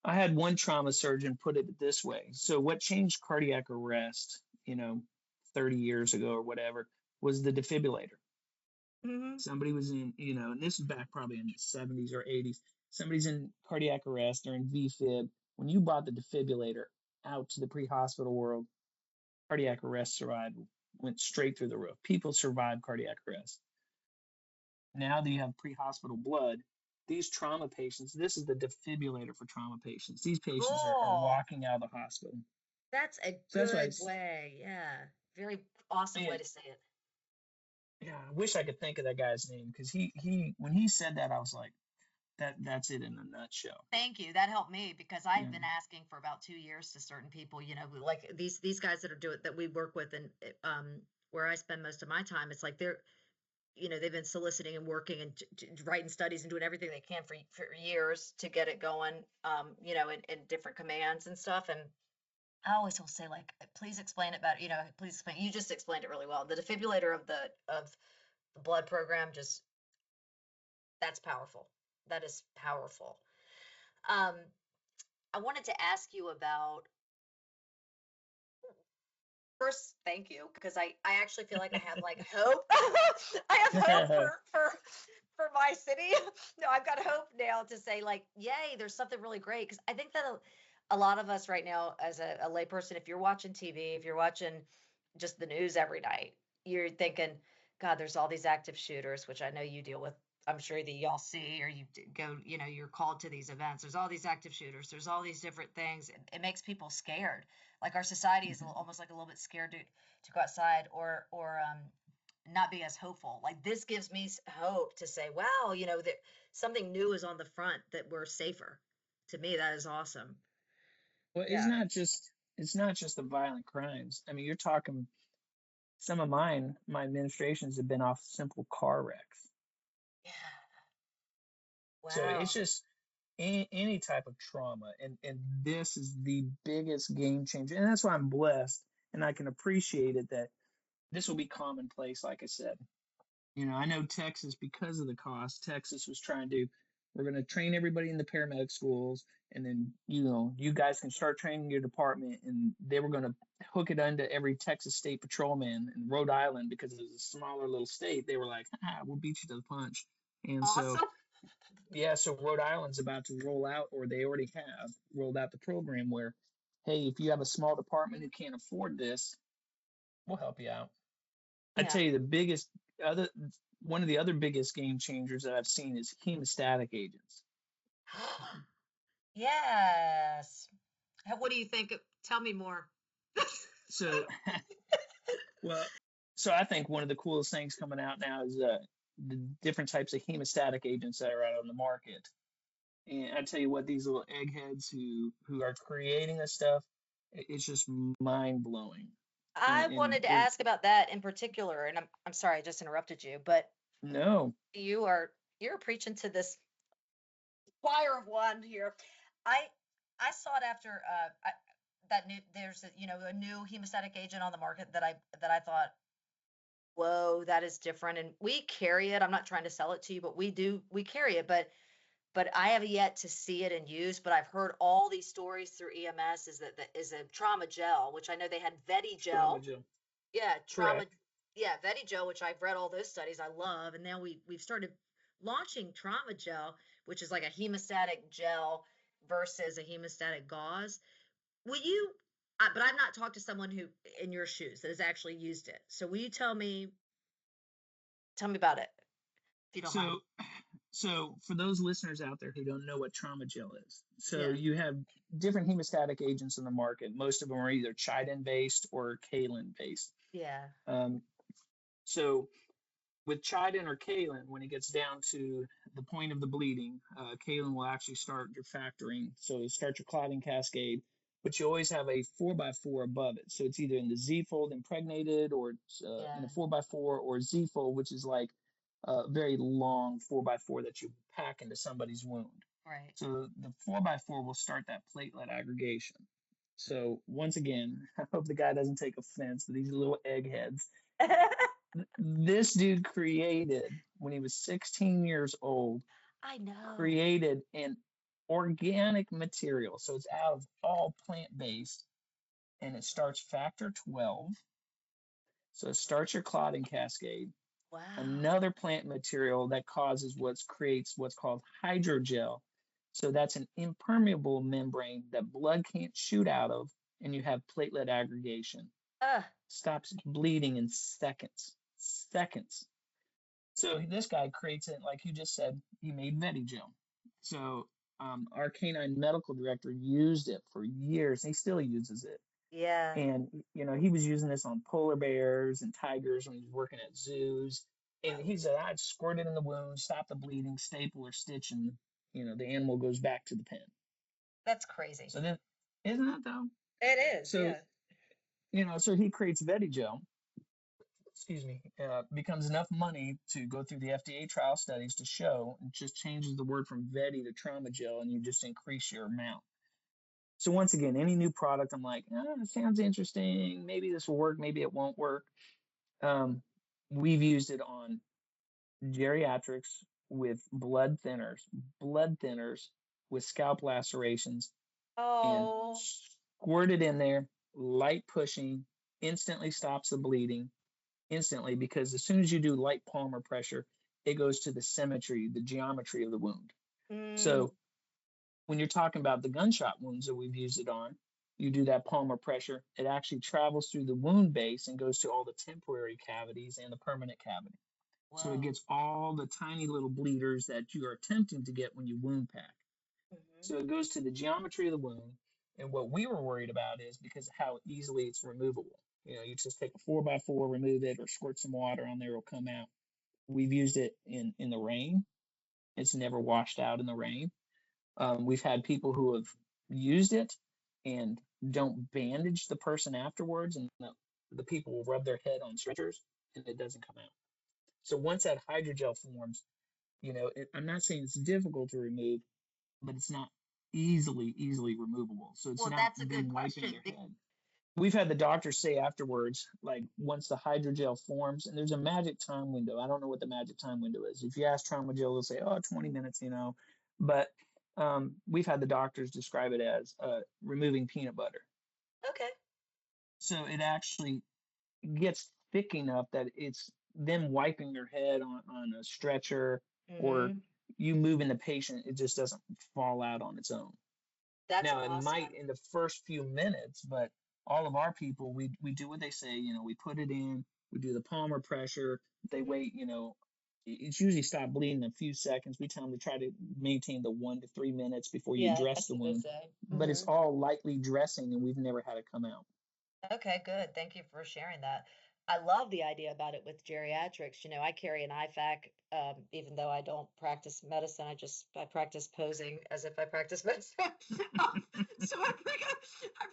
I had one trauma surgeon put it this way. So what changed cardiac arrest, 30 years ago or whatever, was the defibrillator. Hmm. Somebody was in, and this is back probably in the 70s or 80s. Somebody's in cardiac arrest or in VFib. When you brought the defibrillator out to the pre-hospital world, cardiac arrest survival went straight through the roof. People survived cardiac arrest. Now that you have pre-hospital blood, these trauma patients, this is the defibrillator for trauma patients. These patients are Cool. walking out of the hospital. That's a So that's why good way. Yeah. Very awesome way man, to say it. yeah, I wish I could think of that guy's name because he when he said that, I was like, that's it in a nutshell. Thank you. That helped me because I've Yeah. been asking for about 2 years to certain people, like these guys that are doing that we work with and where I spend most of my time, it's like they've been soliciting and working and writing studies and doing everything they can for years to get it going, in different commands and stuff. And I always will say, like, please explain it better. Please explain. You just explained it really well. The defibrillator of the blood program, just that's powerful. That is powerful. Um, I wanted to ask you about first, thank you, because I actually feel like I have like hope. I have hope for my city. No, I've got hope now to say like, yay, there's something really great. Because I think that a lot of us right now, as a layperson, if you're watching TV, if you're watching just the news every night, you're thinking, God, there's all these active shooters, which I know you deal with. I'm sure that y'all see, or you go, you're called to these events. There's all these active shooters. There's all these different things. It makes people scared. Like our society is almost like a little bit scared to go outside or not be as hopeful. Like this gives me hope to say, wow, that something new is on the front, that we're safer. To me, that is awesome. Well, Yeah. it's not just the violent crimes. I mean, you're talking some of my administrations have been off simple car wrecks. Yeah. So it's Wow. just any type of trauma, and this is the biggest game changer, and that's why I'm blessed and I can appreciate it that this will be commonplace. Like I said, I know Texas, because of the cost, Texas was trying to, we're going to train everybody in the paramedic schools, and then, you guys can start training your department. And they were going to hook it onto every Texas state patrolman in Rhode Island because it was a smaller little state. They were like, we'll beat you to the punch. And so, Awesome. yeah, so Rhode Island's about to roll out, or they already have rolled out the program where, hey, if you have a small department who can't afford this, we'll help you out. I Yeah. tell you, the biggest other one of the other biggest game changers that I've seen is hemostatic agents. Yes. What do you think? Tell me more. So, well, so I think one of the coolest things coming out now is the different types of hemostatic agents that are out on the market. And I tell you what, these little eggheads who are creating this stuff, it's just mind blowing. I And wanted to they're ask about that in particular, and I'm sorry I just interrupted you, but no, you're preaching to this choir of one here. I I sought after that new there's a new hemostatic agent on the market that I thought, whoa, that is different, and we carry it. I'm not trying to sell it to you, but we carry it, but I have yet to see it in use. But I've heard all these stories through EMS is a trauma gel, which I know they had Veti trauma gel. gel. Yeah, trauma. Correct. Yeah, Veti gel, which I've read all those studies, I love, and now we've started launching trauma gel, which is like a hemostatic gel versus a hemostatic gauze. Will you? But I've not talked to someone who in your shoes that has actually used it. So will you tell me about it if you don't mind? So So, for those listeners out there who don't know what trauma gel is, so Yeah. you have different hemostatic agents in the market. Most of them are either chidin based or kaolin based. Yeah. Um, so, with chidin or kaolin, when it gets down to the point of the bleeding, kaolin will actually start your factoring. So, start your clotting cascade, but you always have a 4x4 above it. So, it's either in the Z fold impregnated, or it's in a Yeah. 4x4, or Z fold, which is like a very long 4x4 that you pack into somebody's wound. Right. So, the 4x4 will start that platelet aggregation. So, once again, I hope the guy doesn't take offense, but these little eggheads, this dude created, when he was 16 years old, I know. created an organic material. So it's out of all plant based, and it starts factor 12. So it starts your clotting cascade. Wow. Another plant material that causes creates what's called hydrogel. So that's an impermeable membrane that blood can't shoot out of, and you have platelet aggregation. Uh, Stops bleeding in seconds. Seconds. So this guy creates it, like you just said, he made Medigel. So our canine medical director used it for years. He still uses it. yeah. And, he was using this on polar bears and tigers when he was working at zoos. And he said, I'd squirt it in the wound, stop the bleeding, staple or stitch, and, the animal goes back to the pen. That's crazy. So then, isn't that though? It is, So, yeah. so he creates Medigel, excuse me, becomes enough money to go through the FDA trial studies to show, it just changes the word from Veti to trauma gel, and you just increase your amount. So once again, any new product, I'm like, it sounds interesting. Maybe this will work. Maybe it won't work. We've used it on geriatrics with blood thinners with scalp lacerations, and Oh, squirt it in there, light pushing, instantly stops the bleeding instantly, because as soon as you do light palmar pressure, it goes to the symmetry, the geometry of the wound. mm, So when you're talking about the gunshot wounds that we've used it on, you do that palmar pressure, it actually travels through the wound base and goes to all the temporary cavities and the permanent cavity. So it whoa. gets all the tiny little bleeders that you are attempting to get when you wound pack. Hmm. So it goes to the geometry of the wound. And what we were worried about is because of how easily it's removable. You just take a 4x4, remove it, or squirt some water on there, it'll come out. We've used it in the rain. It's never washed out in the rain. We've had people who have used it and don't bandage the person afterwards, and the people will rub their head on stretchers and it doesn't come out. So once that hydrogel forms, I'm not saying it's difficult to remove, but it's not easily removable. So it's Well, not that's a them good wiping question. their head. We've had the doctors say afterwards, like once the hydrogel forms, and there's a magic time window. I don't know what the magic time window is. If you ask Trauma Gel, they'll say, 20 minutes, But we've had the doctors describe it as removing peanut butter. Okay. So it actually gets thick enough that it's them wiping their head on a stretcher, or Mm-hmm. you moving the patient, it just doesn't fall out on its own. That's Now it might awesome. in the first few minutes, but all of our people, we do what they say. We put it in, we do the palmar pressure. They Mm-hmm. wait. It's usually stopped bleeding in a few seconds. We tell them to try to maintain the 1 to 3 minutes before you Yeah, dress that's the what they wound. say. But it's all lightly dressing, and we've never had it come out. Okay, good. Thank you for sharing that. I love the idea about it with geriatrics. I carry an IFAC, even though I don't practice medicine. I practice posing as if I practice medicine. So I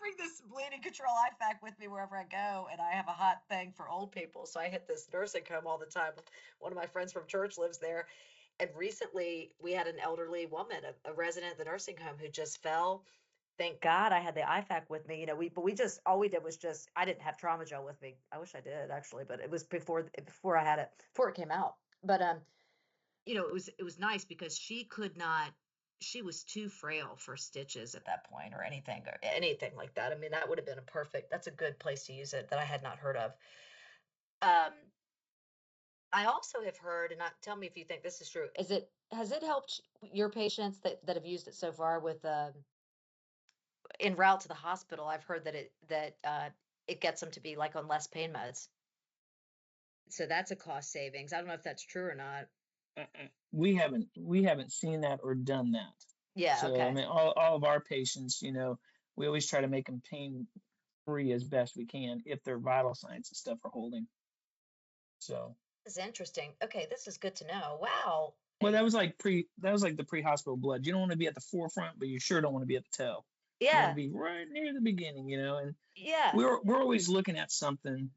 bring this bleeding control IFAC with me wherever I go, and I have a hot thing for old people. So I hit this nursing home all the time. One of my friends from church lives there, and recently we had an elderly woman, a resident of the nursing home, who just fell. Thank God I had the IFAC with me. We just all we did was just I didn't have trauma gel with me. I wish I did actually, but it was before I had it before it came out. But it was nice because she was too frail for stitches at that point or anything like that. I mean, that would have been that's a good place to use it that I had not heard of. Um, I also have heard, and tell me if you think this is true. Has it helped your patients that have used it so far with en route to the hospital? I've heard it gets them to be like on less pain meds. So that's a cost savings. I don't know if that's true or not. We haven't seen that or done that. Yeah, So I okay. mean, all of our patients, we always try to make them pain free as best we can if their vital signs and stuff are holding. So, This is interesting. Okay, this is good to know. Wow. well, that was like the pre-hospital blood. You don't want to be at the forefront, but you sure don't want to be at the tail. You want to Yeah. be right near the beginning, and Yeah. we're always looking at something.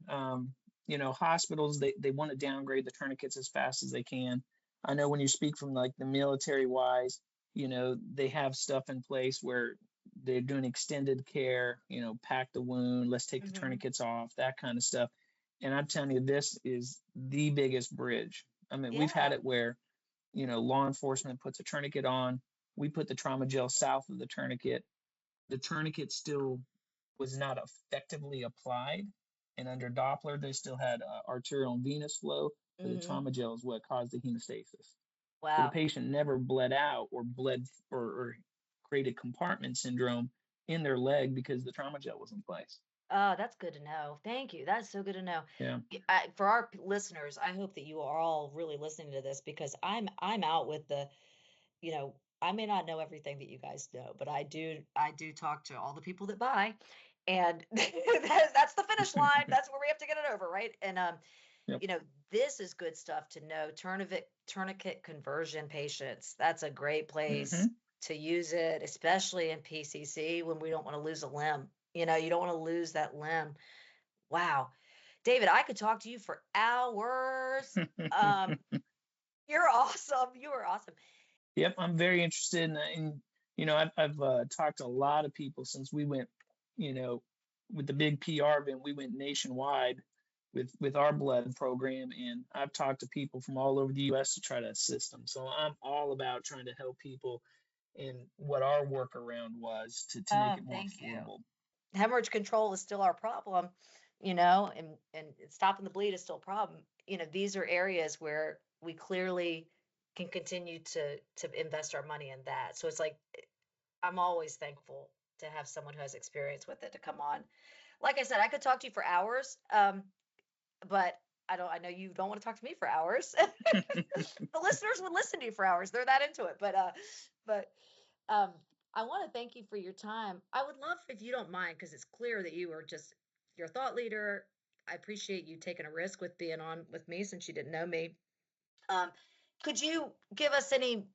Hospitals, they want to downgrade the tourniquets as fast as they can. I know when you speak from like the military wise, they have stuff in place where they're doing extended care, pack the wound, let's take the Hmm. tourniquets off, that kind of stuff. And I'm telling you, this is the biggest bridge. I mean, we've had Yeah. it where, law enforcement puts a tourniquet on, we put the trauma gel south of the tourniquet still was not effectively applied. And under Doppler, they still had arterial and venous flow, but the Hmm. trauma gel is what caused the hemostasis. So the Wow. patient never bled out or bled or created compartment syndrome in their leg because the trauma gel was in place. Oh, that's good to know. Thank you. That's so good to know. Yeah. For our listeners, I hope that you are all really listening to this because I'm out with I may not know everything that you guys know, but I do talk to all the people that buy, and that's the finish line. That's where we have to get it over, right? And Yep. this is good stuff to know. Tourniquet conversion patients. That's a great place Mm-hmm. to use it, especially in PCC when we don't want to lose a limb. You don't want to lose that limb. Wow. David, I could talk to you for hours. Um, you're awesome. You are awesome. Yep, I'm very interested I've talked to a lot of people since we went, with the big PR event, we went nationwide with our blood program, and I've talked to people from all over the U.S. to try to assist them. So I'm all about trying to help people in what our workaround was to make Oh, it more thank you. affordable. Hemorrhage control is still our problem, and stopping the bleed is still a problem. These are areas where we clearly can continue to invest our money in that. So it's like I'm always thankful to have someone who has experience with it to come on. Like I said, I could talk to you for hours, but I know you don't want to talk to me for hours. The listeners would listen to you for hours. They're that into it. But um, I want to thank you for your time. I would love if you don't mind, because it's clear that you are just your thought leader. I appreciate you taking a risk with being on with me since you didn't know me. Um, could you give us any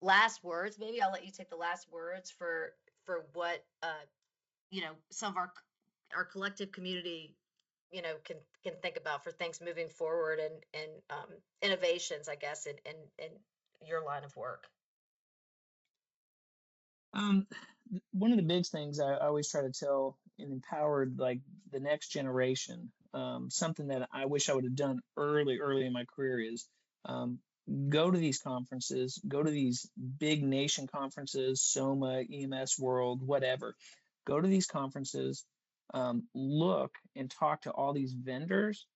last words. Maybe I'll let you take the last words for what some of our collective community can think about for things moving forward, and innovations, I guess, in your line of work. Um, One of the big things I always try to tell and empower like the next generation, something that I wish I would have done early in my career is go to these conferences, go to these big nation conferences, SOMA, EMS World, whatever. Go to these conferences, look and talk to all these vendors,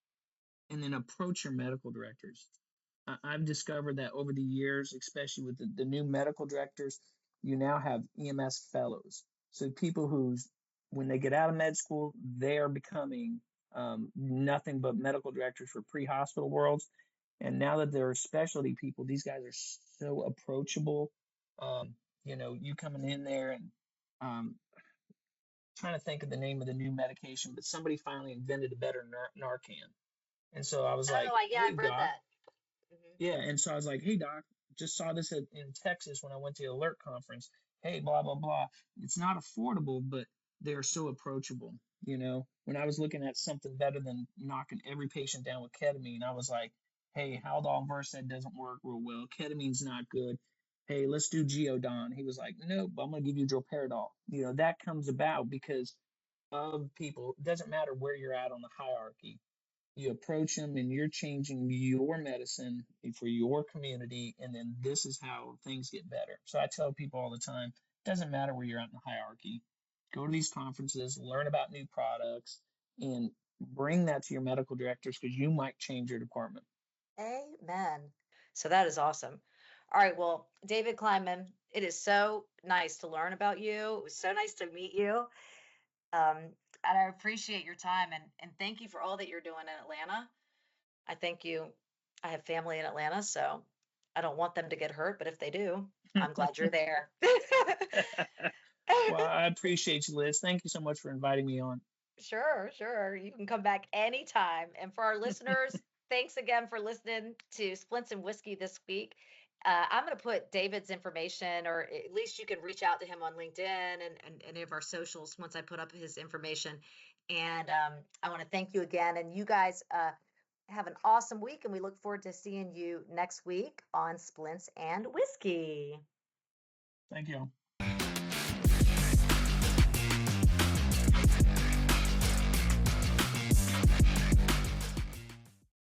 and then approach your medical directors. I've discovered that over the years, especially with the new medical directors, you now have EMS fellows. So people who's, when they get out of med school, they are becoming nothing but medical directors for pre-hospital worlds. And now that they're specialty people, these guys are so approachable. You coming in there and um, trying to think of the name of the new medication, but somebody finally invented a better Narcan. And so I was like, Oh, yeah, hey, I've read doc. that. Hmm. Yeah, and so I was like, "Hey, doc, just saw this in Texas when I went to the Alert conference. Hey, blah blah blah. It's not affordable, but they're so approachable. When I was looking at something better than knocking every patient down with ketamine, I was like, "Hey, Haldol Versed doesn't work real well. Ketamine's not good. Hey, let's do Geodon." He was like, "Nope, I'm gonna give you droperidol." That comes about because of people. It doesn't matter where you're at on the hierarchy, you approach them and you're changing your medicine for your community, and then this is how things get better. So I tell people all the time, it doesn't matter where you're at in the hierarchy, go to these conferences, learn about new products, and bring that to your medical directors because you might change your department. Amen. So that is awesome. All right. Well, David Kleiman, it is so nice to learn about you. It was so nice to meet you. And I appreciate your time, and thank you for all that you're doing in Atlanta. I thank you. I have family in Atlanta, so I don't want them to get hurt, but if they do, I'm glad you're there. Well, I appreciate you, Liz. Thank you so much for inviting me on. Sure, sure. You can come back anytime. And for our listeners, thanks again for listening to Splints and Whiskey this week. I'm going to put David's information, or at least you can reach out to him on LinkedIn and any of our socials once I put up his information. And I want to thank you again. And you guys have an awesome week. And we look forward to seeing you next week on Splints and Whiskey. Thank you.